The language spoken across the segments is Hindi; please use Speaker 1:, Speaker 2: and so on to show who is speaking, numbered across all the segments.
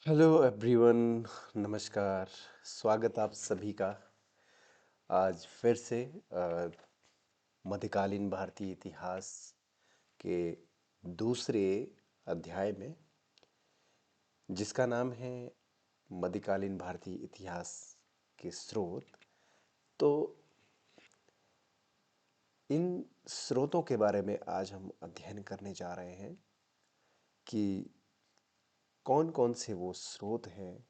Speaker 1: Hello everyone. नमस्कार। स्वागत आप सभी का आज फिर से मध्यकालीन भारतीय इतिहास के दूसरे अध्याय में, जिसका नाम है मध्यकालीन भारतीय इतिहास के स्रोत। तो इन स्रोतों के बारे में आज हम अध्ययन करने जा रहे हैं कि कौन कौन से वो स्रोत हैं,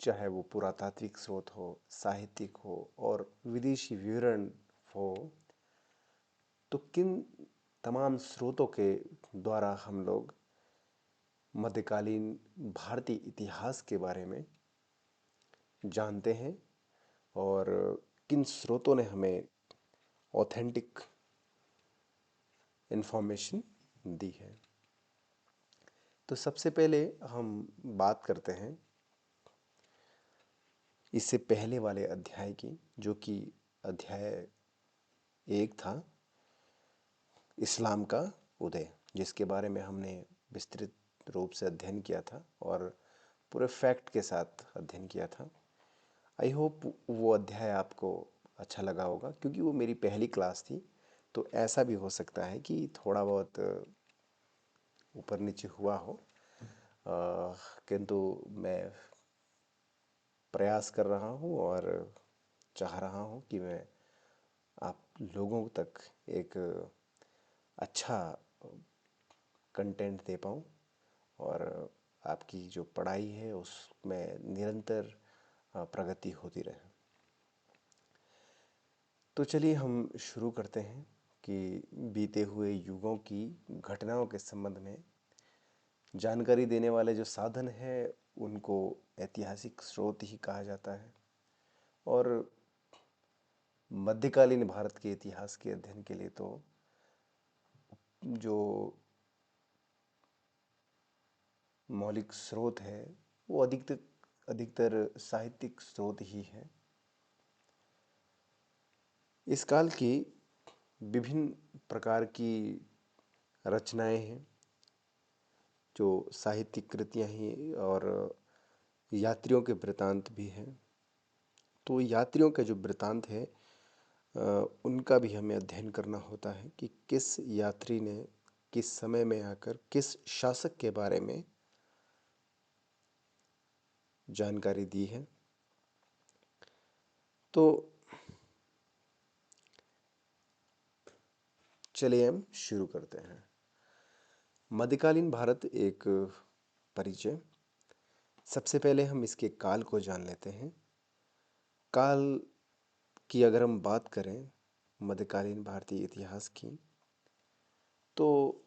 Speaker 1: चाहे वो पुरातात्विक स्रोत हो, साहित्यिक हो और विदेशी विवरण हो। तो किन तमाम स्रोतों के द्वारा हम लोग मध्यकालीन भारतीय इतिहास के बारे में जानते हैं और किन स्रोतों ने हमें ऑथेंटिक इन्फॉर्मेशन दी है। तो सबसे पहले हम बात करते हैं इससे पहले वाले अध्याय की, जो कि अध्याय 1 था, इस्लाम का उदय, जिसके बारे में हमने विस्तृत रूप से अध्ययन किया था और पूरे फैक्ट के साथ अध्ययन किया था। आई होप वो अध्याय आपको अच्छा लगा होगा, क्योंकि वो मेरी पहली क्लास थी। तो ऐसा भी हो सकता है कि थोड़ा बहुत ऊपर नीचे हुआ हो, किंतु मैं प्रयास कर रहा हूँ और चाह रहा हूँ कि मैं आप लोगों तक एक अच्छा कंटेंट दे पाऊँ और आपकी जो पढ़ाई है उसमें निरंतर प्रगति होती रहे। तो चलिए हम शुरू करते हैं कि बीते हुए युगों की घटनाओं के संबंध में जानकारी देने वाले जो साधन हैं उनको ऐतिहासिक स्रोत ही कहा जाता है। और मध्यकालीन भारत के इतिहास के अध्ययन के लिए तो जो मौलिक स्रोत है वो अधिकतर साहित्यिक स्रोत ही है। इस काल की विभिन्न प्रकार की रचनाएं हैं, जो साहित्यिक कृतियां ही और यात्रियों के वृतांत भी हैं। तो यात्रियों के जो वृतांत है उनका भी हमें अध्ययन करना होता है कि किस यात्री ने किस समय में आकर किस शासक के बारे में जानकारी दी है। तो चलिए हम शुरू करते हैं। मध्यकालीन भारत एक परिचय। सबसे पहले हम इसके काल को जान लेते हैं। काल की अगर हम बात करें मध्यकालीन भारतीय इतिहास की, तो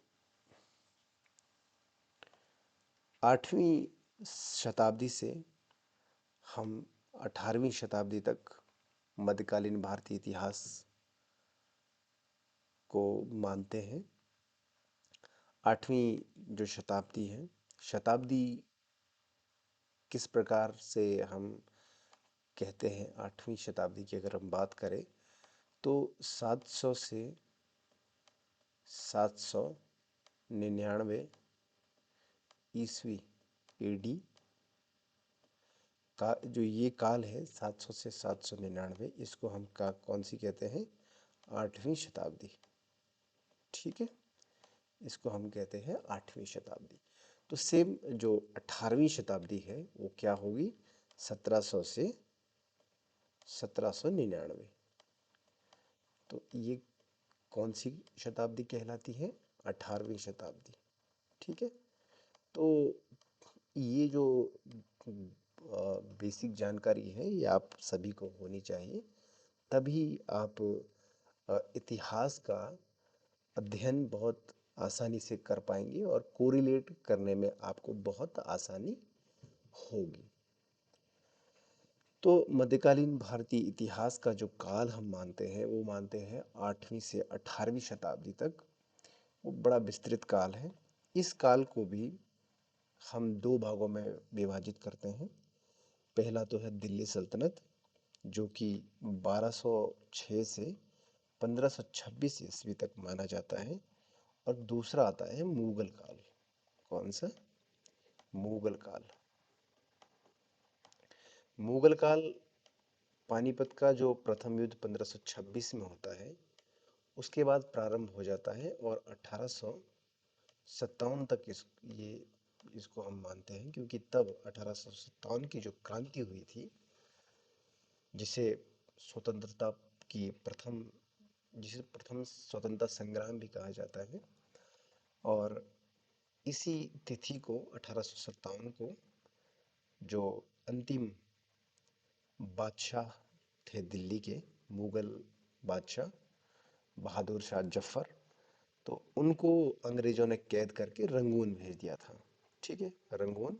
Speaker 1: 8वीं शताब्दी से हम 18वीं शताब्दी तक मध्यकालीन भारतीय इतिहास को मानते हैं। 8वीं जो शताब्दी है, शताब्दी किस प्रकार से हम कहते हैं, 8वीं शताब्दी की अगर हम बात करें तो 700 से 799 ईस्वी एडी का जो ये काल है, 700 से 799, इसको हम कौन सी कहते हैं? 8वीं शताब्दी। ठीक है, इसको हम कहते हैं 8वीं शताब्दी। तो सेम जो 18वीं शताब्दी है वो क्या होगी? 1700 से 1799। तो ये कौन सी शताब्दी कहलाती है? 18वीं शताब्दी। ठीक है। तो ये जो बेसिक जानकारी है ये आप सभी को होनी चाहिए, तभी आप इतिहास का अध्ययन बहुत आसानी से कर पाएंगे और कोरिलेट करने में आपको बहुत आसानी होगी। तो मध्यकालीन भारतीय इतिहास का जो काल हम मानते हैं वो मानते हैं 8वीं से 18वीं शताब्दी तक। वो बड़ा विस्तृत काल है। इस काल को भी हम दो भागों में विभाजित करते हैं। पहला तो है दिल्ली सल्तनत, जो कि 1206 से 1526 ईस्वी तक माना जाता है। और दूसरा आता है मुगल काल। कौन सा? मुगल काल। मुगल काल पानीपत का जो प्रथम युद्ध 1526 में होता है, उसके बाद प्रारंभ हो जाता है और 1857 तक ये इसको हम मानते हैं, क्योंकि तब 1857 की जो क्रांति हुई थी, जिसे स्वतंत्रता की प्रथम जिसे प्रथम स्वतंत्रता संग्राम भी कहा जाता है। और इसी तिथि को 1857 को जो अंतिम बादशाह थे दिल्ली के, मुगल बादशाह बहादुर शाह जफर, तो उनको अंग्रेजों ने कैद करके रंगून भेज दिया था। ठीक है, रंगून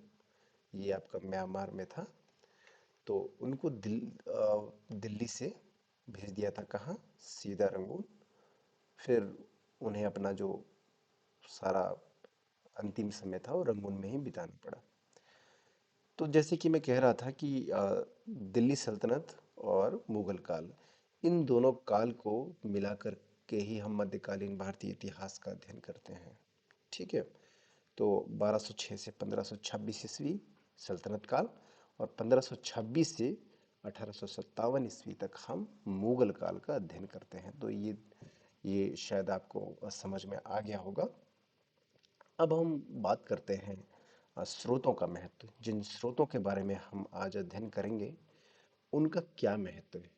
Speaker 1: ये आपका म्यांमार में था। तो उनको दिल्ली से भेज दिया था, कहाँ, सीधा रंगून। फिर उन्हें अपना जो सारा अंतिम समय था वो रंगून में ही बिताना पड़ा। तो जैसे कि मैं कह रहा था कि दिल्ली सल्तनत और मुगल काल, इन दोनों काल को मिलाकर के ही हम मध्यकालीन भारतीय इतिहास का अध्ययन करते हैं। ठीक है। तो 1206 से 1526 ईस्वी सल्तनत काल, और 1526 से 1857 ईस्वी तक हम मुगल काल का अध्ययन करते हैं। तो ये शायद आपको समझ में आ गया होगा। अब हम बात करते हैं स्रोतों का महत्व। जिन स्रोतों के बारे में हम आज अध्ययन करेंगे, उनका क्या महत्व है।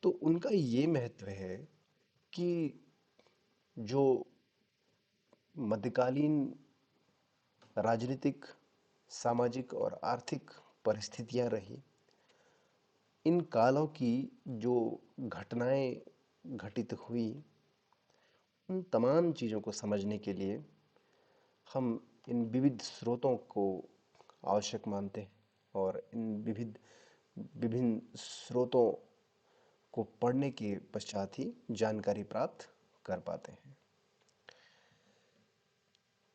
Speaker 1: तो उनका ये महत्व है कि जो मध्यकालीन राजनीतिक, सामाजिक और आर्थिक परिस्थितियां रही, इन कालों की जो घटनाएं घटित हुई, उन तमाम चीज़ों को समझने के लिए हम इन विविध स्रोतों को आवश्यक मानते हैं, और इन विभिन्न स्रोतों को पढ़ने के पश्चात ही जानकारी प्राप्त कर पाते हैं।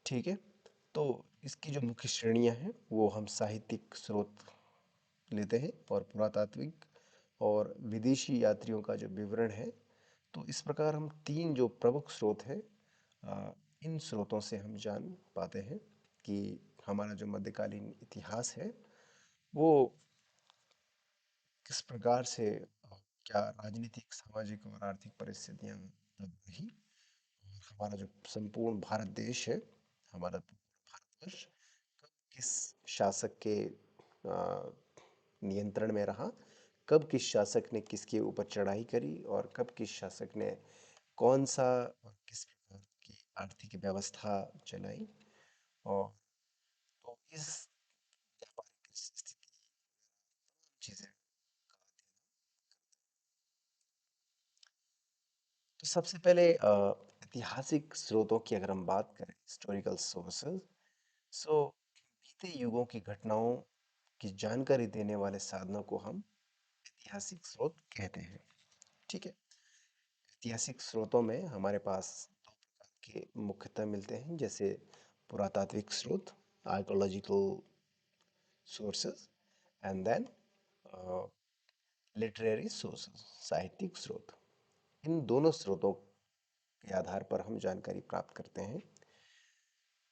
Speaker 1: ठीक है। तो इसकी जो मुख्य श्रेणियां हैं वो हम साहित्यिक स्रोत लेते हैं, और पुरातात्विक और विदेशी यात्रियों का जो विवरण है। तो इस प्रकार हम तीन जो प्रमुख स्रोत हैं, इन स्रोतों से हम जान पाते हैं कि हमारा जो मध्यकालीन इतिहास है वो किस प्रकार से, क्या राजनीतिक, सामाजिक और आर्थिक परिस्थितियां तब रही, और हमारा जो संपूर्ण भारत देश है, हमारा भारतवर्ष, कब किस शासक के नियंत्रण में रहा, कब किस शासक ने किसके ऊपर चढ़ाई करी, और कब किस शासक ने कौन सा और किस प्रकार की आर्थिक व्यवस्था चलाई। और तो इस व्यापारिक स्थिति, चीजें। तो सबसे पहले ऐतिहासिक स्रोतों की अगर हम बात करें, हिस्टोरिकल सोर्सेज, सो बीते युगों की घटनाओं की जानकारी देने वाले साधनों को हम ऐतिहासिक स्रोत कहते हैं। ठीक है। ऐतिहासिक स्रोतों में हमारे पास दो प्रकार के मुख्यतः मिलते हैं, जैसे पुरातात्विक स्रोत, archaeological sources, and then literary sources, साहित्यिक स्रोत। इन दोनों स्रोतों के आधार पर हम जानकारी प्राप्त करते हैं।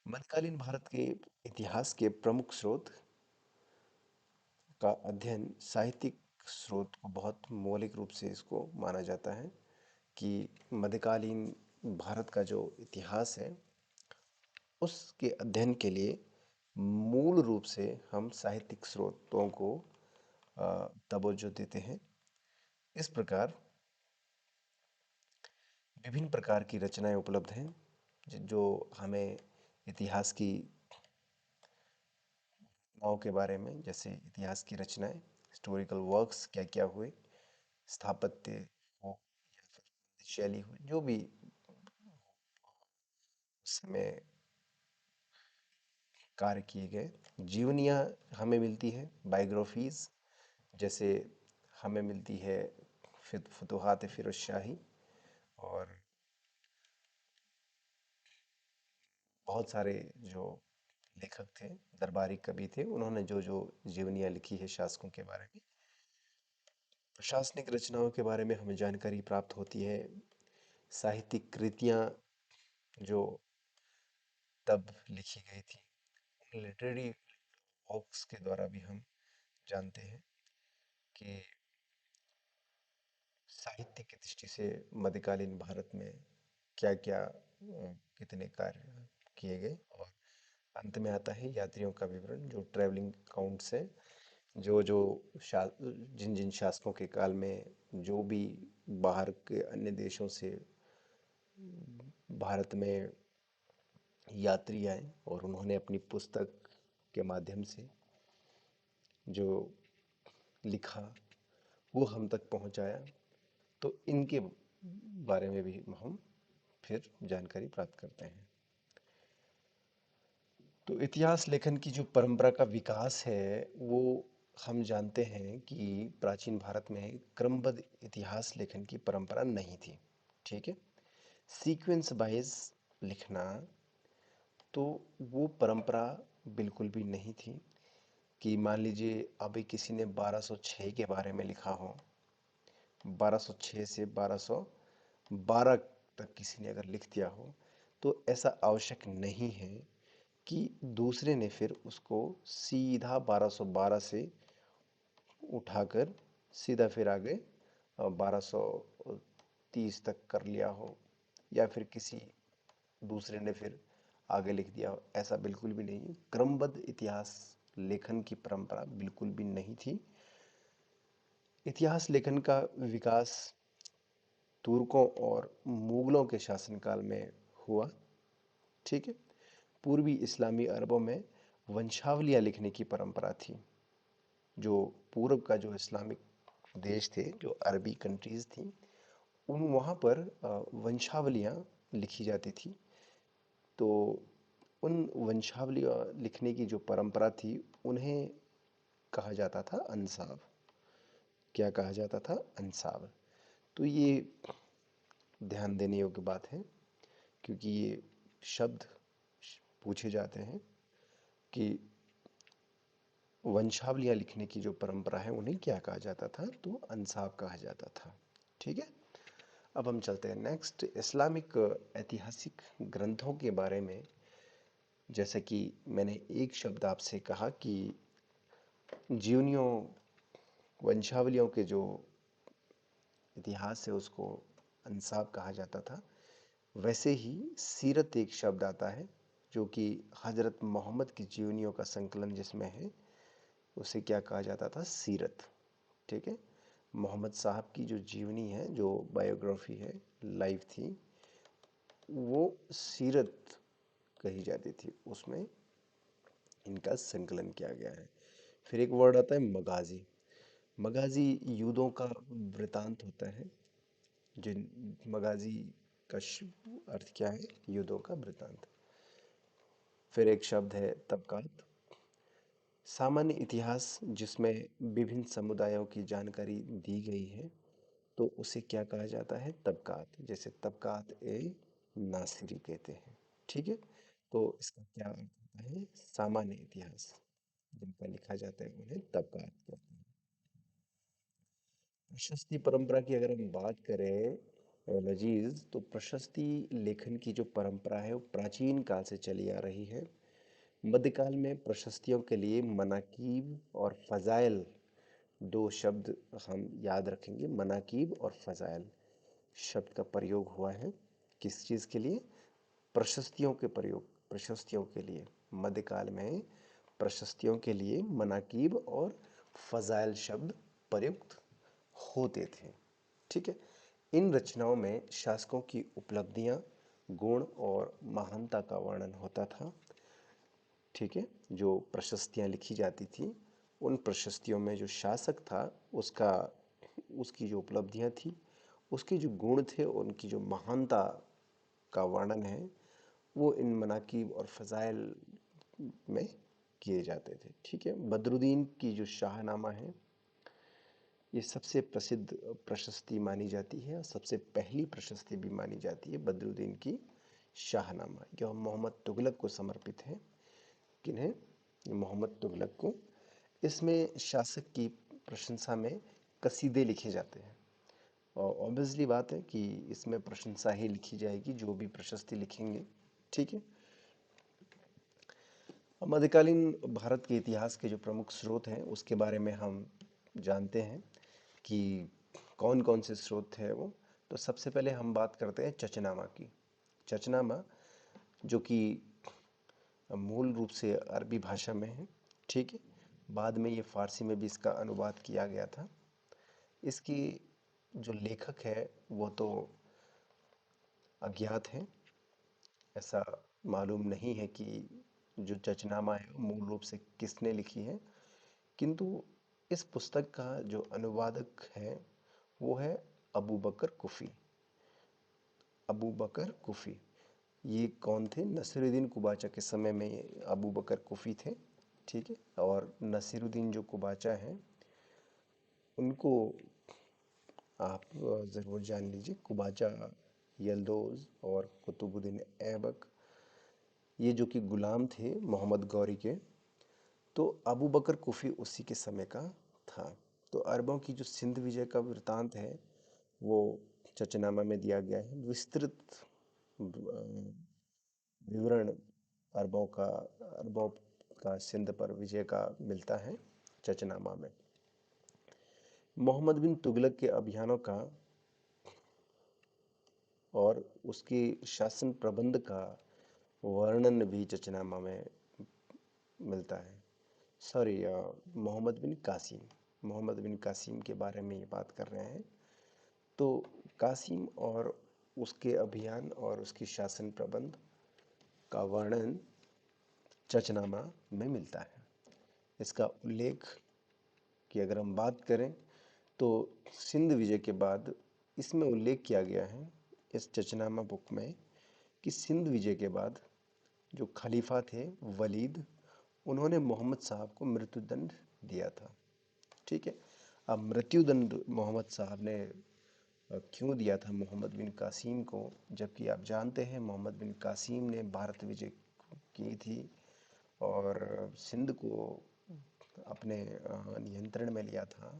Speaker 1: मध्यकालीन भारत के इतिहास के प्रमुख स्रोत का अध्ययन साहित्यिक स्रोत को बहुत मौलिक रूप से इसको माना जाता है कि मध्यकालीन भारत का जो इतिहास है, उसके अध्ययन के लिए मूल रूप से हम साहित्यिक स्रोतों को तवज्जो देते हैं। इस प्रकार विभिन्न प्रकार की रचनाएं उपलब्ध हैं, जो हमें इतिहास की घटनाओं के बारे में, जैसे इतिहास की रचनाएं, हिस्टोरिकल वर्क्स क्या क्या हुए, स्थापत्य हो या फिर शैली हो, जो भी उस समय कार्य किए गए, जीवनियाँ हमें मिलती है, बायोग्राफीज, जैसे हमें मिलती है फुतुहात फिरोज शाही, और बहुत सारे जो लेखक थे, दरबारी कवि थे, उन्होंने जो जो जीवनियाँ लिखी है शासकों के बारे में। प्रशासनिक रचनाओं के बारे में हमें जानकारी प्राप्त होती है, साहित्यिक कृतियाँ जो तब लिखी गई थी, लिटरेरी वर्क्स के द्वारा भी हम जानते हैं कि साहित्य की दृष्टि से मध्यकालीन भारत में क्या क्या कितने कार्य किए गए। और अंत में आता है यात्रियों का विवरण, जो ट्रैवलिंग अकाउंट्स है, जो जो जिन जिन शासकों के काल में जो भी बाहर के अन्य देशों से भारत में यात्री आए और उन्होंने अपनी पुस्तक के माध्यम से जो लिखा वो हम तक पहुंचाया। तो इनके बारे में भी हम फिर जानकारी प्राप्त करते हैं। तो इतिहास लेखन की जो परंपरा का विकास है वो हम जानते हैं कि प्राचीन भारत में क्रमबद्ध इतिहास लेखन की परंपरा नहीं थी। ठीक है, सीक्वेंस वाइज लिखना तो वो परंपरा बिल्कुल भी नहीं थी। कि मान लीजिए अभी किसी ने 1206 के बारे में लिखा हो, 1206 से 1212 तक किसी ने अगर लिख दिया हो, तो ऐसा आवश्यक नहीं है कि दूसरे ने फिर उसको सीधा 1212 से उठाकर सीधा फिर आगे 1230 तक कर लिया हो, या फिर किसी दूसरे ने फिर आगे लिख दिया हो। ऐसा बिल्कुल भी नहीं। क्रमबद्ध इतिहास लेखन की परंपरा बिल्कुल भी नहीं थी। इतिहास लेखन का विकास तुर्कों और मुगलों के शासनकाल में हुआ। ठीक है, पूर्वी इस्लामी अरबों में वंशावलियाँ लिखने की परंपरा थी। जो पूर्व का जो इस्लामिक देश थे, जो अरबी कंट्रीज़ थी, उन वहाँ पर वंशावलियाँ लिखी जाती थी। तो उन वंशावलियाँ लिखने की जो परंपरा थी उन्हें कहा जाता था अंसाब। क्या कहा जाता था? अंसाब। तो ये ध्यान देने योग्य बात है, क्योंकि ये शब्द पूछे जाते हैं कि वंशावलियाँ लिखने की जो परंपरा है उन्हें क्या कहा जाता था, तो अंसाब कहा जाता था। ठीक है, अब हम चलते हैं नेक्स्ट इस्लामिक ऐतिहासिक ग्रंथों के बारे में। जैसे कि मैंने एक शब्द आपसे कहा कि जीवनियों वंशावलियों के जो इतिहास है उसको अंसाब कहा जाता था। वैसे ही सीरत एक शब्द आता है जो कि हजरत मोहम्मद की जीवनियों का संकलन जिसमें है, उसे क्या कहा जाता था? सीरत। ठीक है, मोहम्मद साहब की जो जीवनी है, जो बायोग्राफी है, लाइफ थी, वो सीरत कही जाती थी। उसमें इनका संकलन किया गया है। फिर एक वर्ड आता है मगाजी। मगाजी युद्धों का वृतांत होता है। जिन मगाजी का अर्थ क्या है? युद्धों का वृतांत। फिर एक शब्द है तबकात। सामान्य इतिहास जिसमें विभिन्न समुदायों की जानकारी दी गई है, तो उसे क्या कहा जाता है? तबकात। जैसे तबकात ए नासिरी कहते हैं। ठीक है, तो इसका क्या अर्थ होता है? सामान्य इतिहास जिनका लिखा जाता है उन्हें तबकात कहते हैं। प्रशस्ति परंपरा की अगर हम बात करें लजीज, तो प्रशस्ति लेखन की जो परंपरा है वो प्राचीन काल से चली आ रही है। मध्यकाल में प्रशस्तियों के लिए मनाकीब और फजाइल, दो शब्द हम याद रखेंगे, मनाकीब और फजाइल शब्द का प्रयोग हुआ है। किस चीज़ के लिए? प्रशस्तियों के प्रयोग, प्रशस्तियों के लिए। मध्यकाल में प्रशस्तियों के लिए मनाकीब और फजाइल शब्द प्रयुक्त होते थे। ठीक है, इन रचनाओं में शासकों की उपलब्धियां, गुण और महानता का वर्णन होता था। ठीक है, जो प्रशस्तियां लिखी जाती थी, उन प्रशस्तियों में जो शासक था उसका, उसकी जो उपलब्धियां थी, उसके जो गुण थे, उनकी जो महानता का वर्णन है, वो इन मनाकिब और फ़ज़ाइल में किए जाते थे। ठीक है, बदरुद्दीन की जो शाहनामा है, ये सबसे प्रसिद्ध प्रशस्ति मानी जाती है और सबसे पहली प्रशस्ति भी मानी जाती है बदरुद्दीन की शाहनामा। यह मोहम्मद तुगलक को समर्पित है। किन्हें? मोहम्मद तुगलक को। इसमें शासक की प्रशंसा में कसीदे लिखे जाते हैं। और ऑब्वियसली बात है कि इसमें प्रशंसा ही लिखी जाएगी, जो भी प्रशस्ति लिखेंगे। ठीक है, मध्यकालीन भारत के इतिहास के जो प्रमुख स्रोत हैं उसके बारे में हम जानते हैं कि कौन कौन से स्रोत हैं वो। तो सबसे पहले हम बात करते हैं चचनामा की। चचनामा जो कि मूल रूप से अरबी भाषा में है, ठीक है। बाद में ये फारसी में भी इसका अनुवाद किया गया था। इसकी जो लेखक है वो तो अज्ञात हैं। ऐसा मालूम नहीं है कि जो चचनामा है वो मूल रूप से किसने लिखी है, किंतु इस पुस्तक का जो अनुवादक है वो है अबू बकर कुफ़ी। अबू बकर कुफ़ी ये कौन थे? नसीरुद्दीन कुबाचा के समय में ये अबू बकर कुफ़ी थे, ठीक है। और नसीरुद्दीन जो कुबाचा हैं उनको आप ज़रूर जान लीजिए। कुबाचा, यल्दोज़ और कुतुबुद्दीन ऐबक ये जो कि गुलाम थे मोहम्मद गौरी के, तो अबू बकर कुफ़ी उसी के समय का था। तो अरबों की जो सिंध विजय का वृतांत है वो चचनामा में दिया गया है। विस्तृत विवरण अरबों का सिंध पर विजय का मिलता है चचनामा में। मोहम्मद बिन तुगलक के अभियानों का और उसके शासन प्रबंध का वर्णन भी चचनामा में मिलता है। सॉरी, मोहम्मद बिन कासिम के बारे में ये बात कर रहे हैं। तो कासिम और उसके अभियान और उसकी शासन प्रबंध का वर्णन चचनामा में मिलता है। इसका उल्लेख की अगर हम बात करें तो सिंध विजय के बाद इसमें उल्लेख किया गया है इस चचनामा बुक में कि सिंध विजय के बाद जो खलीफा थे वलीद, उन्होंने मोहम्मद साहब को मृत्युदंड दिया था, ठीक है। अब मृत्युदंड मोहम्मद साहब ने क्यों दिया था मोहम्मद बिन कासिम को, जबकि आप जानते हैं मोहम्मद बिन कासिम ने भारत विजय की थी और सिंध को अपने नियंत्रण में लिया था।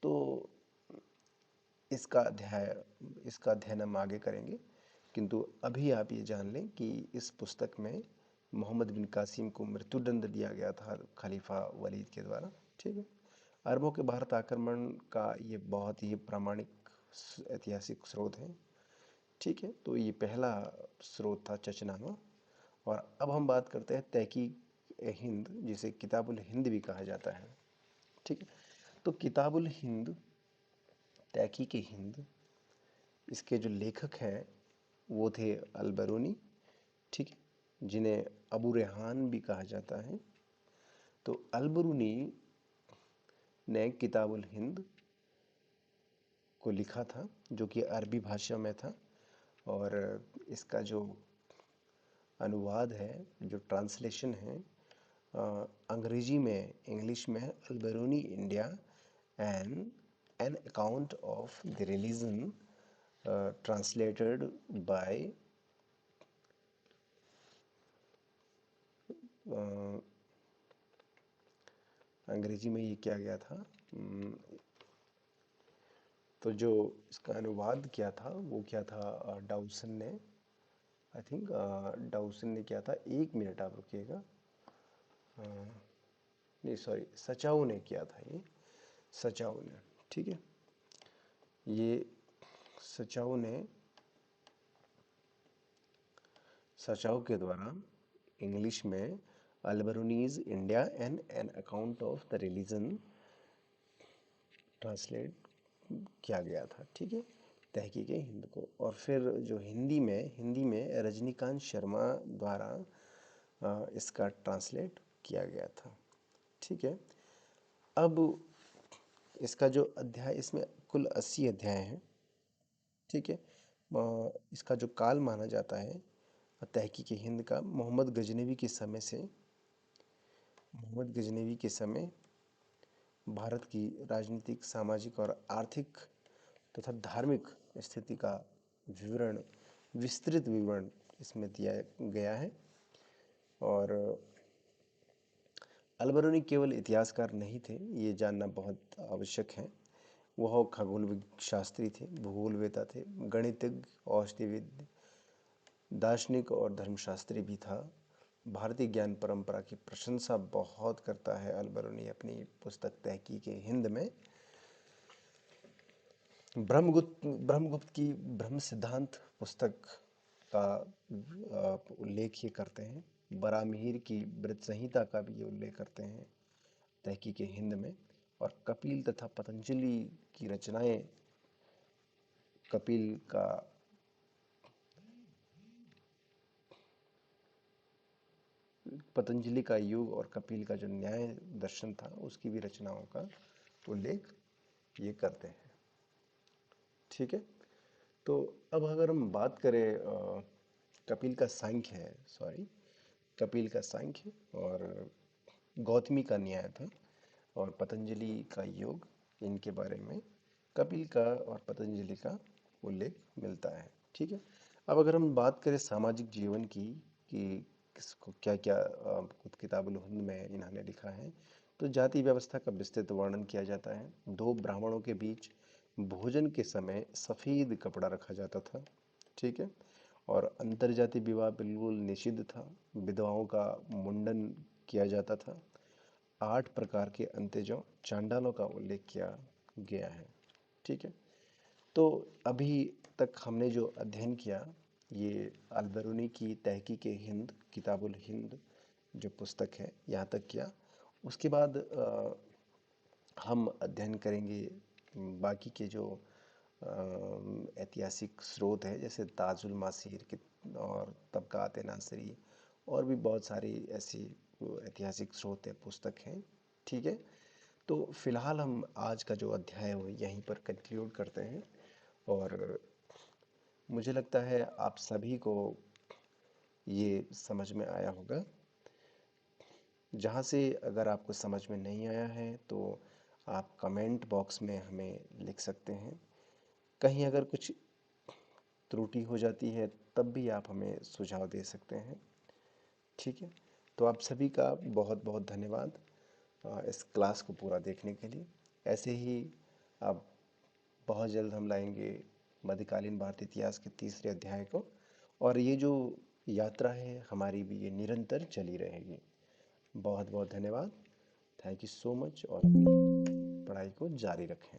Speaker 1: तो इसका अध्ययन हम आगे करेंगे, किंतु अभी आप ये जान लें कि इस पुस्तक में मोहम्मद बिन कासिम को मृत्युदंड दिया गया था खलीफा वलीद के द्वारा, ठीक है। अरबों के भारत आक्रमण का ये बहुत ही प्रामाणिक ऐतिहासिक स्रोत है, ठीक है। तो ये पहला स्रोत था चचनामा। और अब हम बात करते हैं तहकीक हिंद, जिसे किताबुल हिंद भी कहा जाता है, ठीक है। तो किताबुल हिंद, तहकीक हिंद, इसके जो लेखक हैं वो थे अल बरूनी, ठीक है, जिन्हें अबू रेहान भी कहा जाता है। तो अल बरूनी ने किताबुल हिंद को लिखा था जो कि अरबी भाषा में था। और इसका जो अनुवाद है, जो ट्रांसलेशन है, अंग्रेजी में, इंग्लिश में Al Biruni India and an account of the religion translated by अंग्रेजी में ये किया गया था। तो जो इसका अनुवाद किया था वो क्या था, डाउसन ने, आई थिंक डाउसन ने किया था। एक मिनट आप रुकिएगा, नहीं सॉरी, सचाऊ ने किया था ये, सचाऊ ने, ठीक है। ये सचाऊ ने, सचाऊ के द्वारा इंग्लिश में Alberuni's India and an account of the religion translate किया गया था, ठीक है, तहकीक हिंद को। और फिर जो हिंदी में रजनीकांत शर्मा द्वारा इसका ट्रांसलेट किया गया था, ठीक है। अब इसका जो अध्याय, इसमें कुल 80 अध्याय हैं, ठीक है। इसका जो काल माना जाता है तहकीक हिंद का, मोहम्मद गजनवी के समय भारत की राजनीतिक, सामाजिक और आर्थिक तथा धार्मिक स्थिति का विवरण, विस्तृत विवरण इसमें दिया गया है। और अलबरूनी केवल इतिहासकार नहीं थे, ये जानना बहुत आवश्यक है। वह खगोल शास्त्री थे, भूगोलवेता थे, गणितज्ञ, औषधिविद, दार्शनिक और धर्मशास्त्री भी था। भारतीय ज्ञान परंपरा की प्रशंसा बहुत करता है अल-बरूनी अपनी पुस्तक तहकीक हिंद में। ब्रह्मगुप्त की ब्रह्म सिद्धांत पुस्तक का उल्लेख ये करते हैं। बराहमिहिर की वृत्त संहिता का भी ये उल्लेख करते हैं तहकीक हिंद में। और कपिल तथा पतंजलि की रचनाएं, कपिल का पतंजलि का योग और कपिल का जो न्याय दर्शन था उसकी भी रचनाओं का उल्लेख ये करते हैं। ठीक है। तो अब अगर हम बात करें कपिल का सांख्य है, सॉरी, कपिल का सांख्य और गौतमी का न्याय था और पतंजलि का योग, इनके बारे में कपिल का और पतंजलि का उल्लेख मिलता है। ठीक है। अब अगर हम बात करें सामाजिक जीवन की कि किसको क्या क्या खुद किताबुल हिंद में इन्होंने लिखा है, तो जाति व्यवस्था का विस्तृत वर्णन किया जाता है। दो ब्राह्मणों के बीच भोजन के समय सफ़ेद कपड़ा रखा जाता था। ठीक है। और अंतरजातीय विवाह बिल्कुल निषिद्ध था। विधवाओं का मुंडन किया जाता था। 8 प्रकार के अंत्यजों चांडालों का उल्लेख किया गया है। ठीक है। तो अभी तक हमने जो अध्ययन किया, ये अल-बरूनी की तहकीक हिंद, किताबुल हिंद जो पुस्तक है, यहाँ तक किया। उसके बाद हम अध्ययन करेंगे बाकी के जो ऐतिहासिक स्रोत है, जैसे ताजुल मासीर की और तबकात नासिरी, और भी बहुत सारी ऐसी ऐतिहासिक स्रोत है, पुस्तक हैं। ठीक है। तो फिलहाल हम आज का जो अध्याय है वो यहीं पर कंक्लूड करते हैं। और मुझे लगता है आप सभी को ये समझ में आया होगा। जहाँ से अगर आपको समझ में नहीं आया है तो आप कमेंट बॉक्स में हमें लिख सकते हैं। कहीं अगर कुछ त्रुटि हो जाती है तब भी आप हमें सुझाव दे सकते हैं। ठीक है। तो आप सभी का बहुत बहुत धन्यवाद इस क्लास को पूरा देखने के लिए। ऐसे ही अब बहुत जल्द हम लाएंगे मध्यकालीन भारतीय इतिहास के तीसरे अध्याय को, और ये जो यात्रा है हमारी भी ये निरंतर चली रहेगी। बहुत बहुत धन्यवाद। थैंक यू सो मच, और अपनी पढ़ाई को जारी रखें।